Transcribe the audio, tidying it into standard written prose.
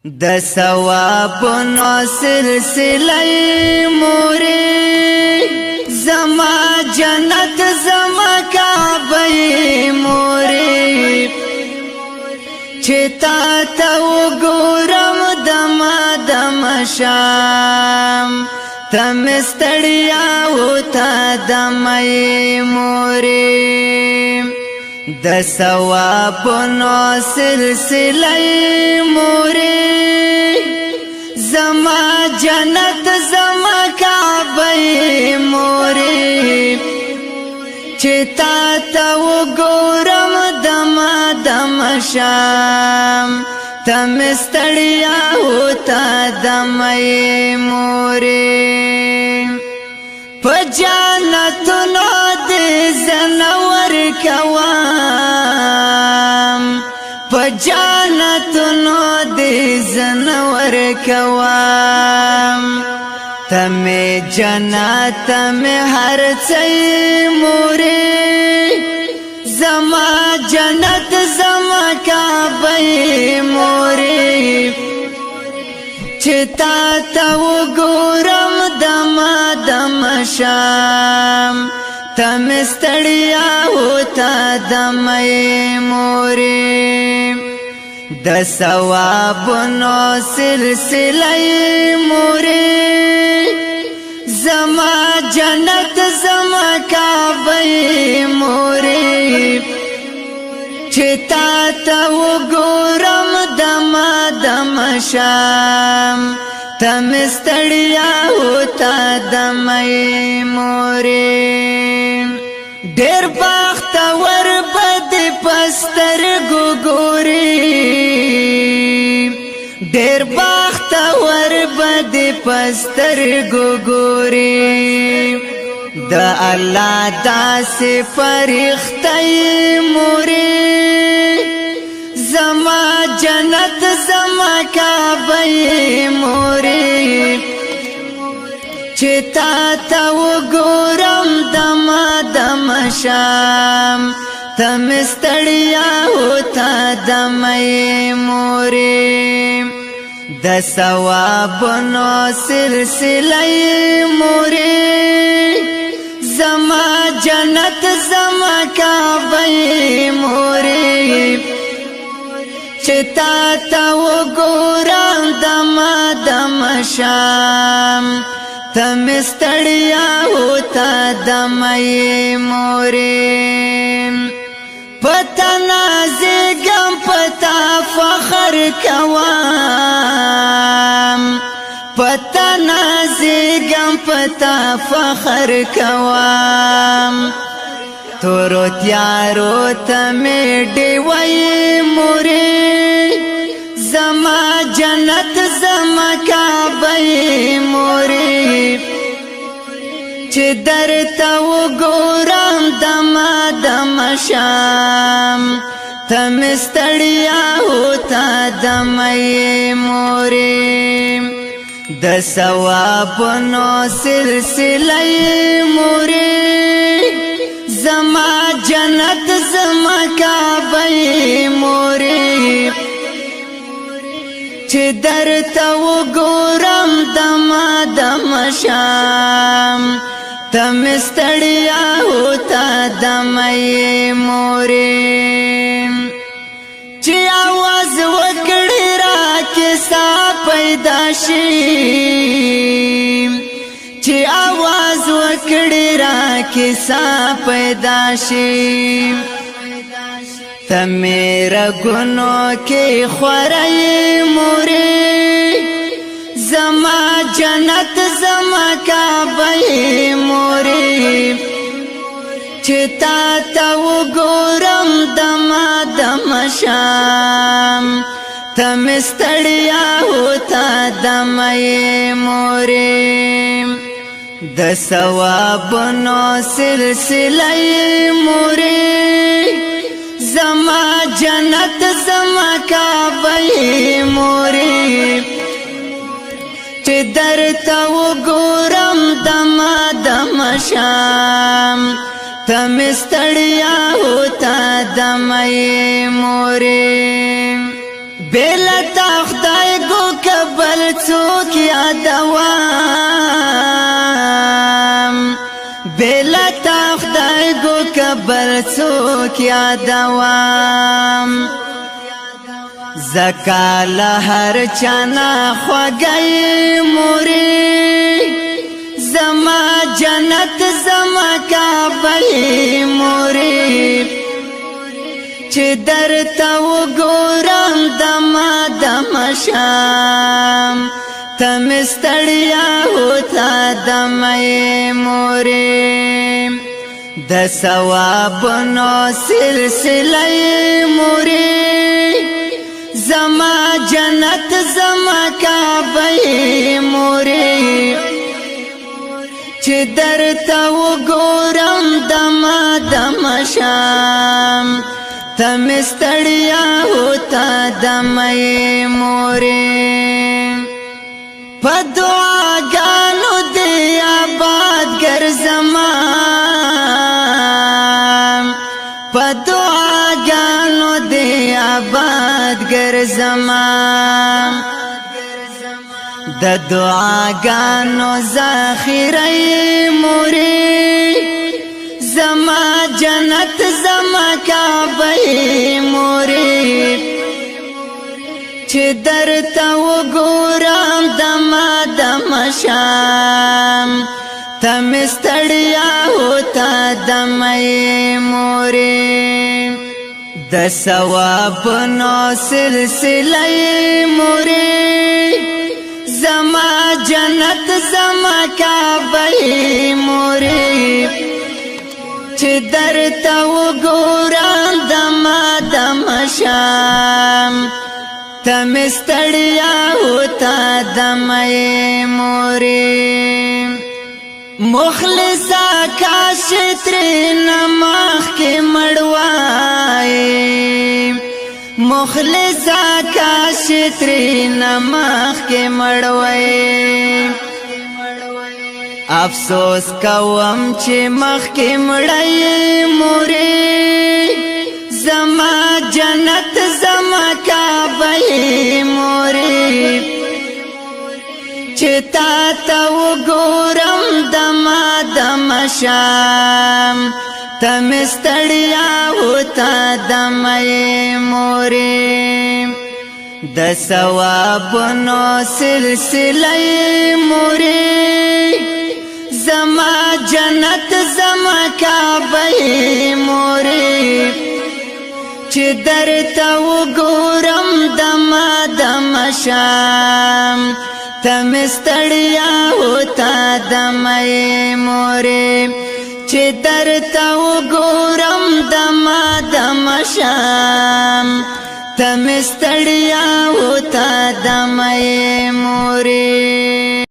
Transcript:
د ثوابونو سلسله مورې زما جنت زما کعبه مورې چې تا ته وګورم دما دم شام ته مې ستړیا وته دمې مورې د ثوابونو سلسله مورې زما جنت زما کعبه مورې چې تا ته وګورم دما دم شام ته مې ستړیا وته دمې مورې په جنتونو دې زنور کوام په جنتونو دې زنور کوام ته مې جنت ته مې هر څه مورې زما جنت زما کعبه مورې چې تا ته وګورم دما دم شام ته مې ستړیا وته دمې مورې د ثوابونو سلسله مورې زما جنت زما کعبه مورې چې تا ته وګورم دما دم شام ته مې ستړیا وته دمې مورې ډېر بختور به دې په سترګو ګورې ډېر بختور به دې په سترګو ګورې د الله داسې فرښتې مورې زما جنت زما کعبه مورې چې تا ته وګورم دما دم شام ته مې ستړیا وته دمې مورې د ثوابونو سلسله مورې زما جنت زما کعبه مورې چې تا ته وګورم دما دم شام ته مې ستړیا وته دمې مورې پتا نازګم پتا فخر کوام پتا نازګم پتا فخر کوام تورو تیارو ته مې ډېوې مورې زما جنت زما کعبه مورې چې درته وګورم دما دم شام ته مې ستړیا وته دمې مورې د ثوابونو سلسله مورې زما جنت زما کعبه مورې چې درته وګورم دما دم شام ته مې ستړیا وته دمې مورې چې आवाज وکړې راکې سا پیدا شي چې आवाज وکړې راکې سا پیدا شي ته مې رګونو کې خورې مورې زما جنت زما کعبه مورې چې تا ته وګورم دما دم شام ته مې ستړیا وته دمې مورې د ثوابونو سلسله مورې زما جنت زما کعبه مورې چې درته وګورم دما دم شام ته مې ستړیا وته دمې مورې بلا تا خدای ګو بل څوک یادوم زکا له هر چانا خوږی مورې زما جنت زما کعبه مورې چې درته وګورم دما دما شم ته مې ستړیا هوتا دمې مورې د ثوابونو سلسله مورې زما جنت زما کعبه مورې چې درته وګورم دما دما شم ته مې ستړیا هوتا دمې مورې په دعاګانو دې آباد ګرځما په دعاګانو دې آباد ګرځما د دعاګانو ذخیره مورې زما جنت زما کعبه مورې چې درته وګورم دما دما شم ته مې ستړیا هوتا دمې مورې د ثوابونو سلسله مورې زما جنت زما کعبه مورې چې درته وګورم دما دما شم ته مې ستړیا هوتا دمې مورې مخلصا کاش ترېنه مخکې مړوای مخلصا کاش ترېنه مخکې مړوای افسوس کوم چې مخکې مړی مورې زما جنت زما کعبه مورې چې تا ته وګورم دما دما شم ته مې ستړیا هوتا دمې مورې د ثوابونو سلسله مورې زما جنت زما کعبه مورې چې درته وګورم دما دما شم ته مې ستړیا هوتا دمې مورې چې درته وګورم دما دما شم ته مې ستړیا هوتا دمې مورې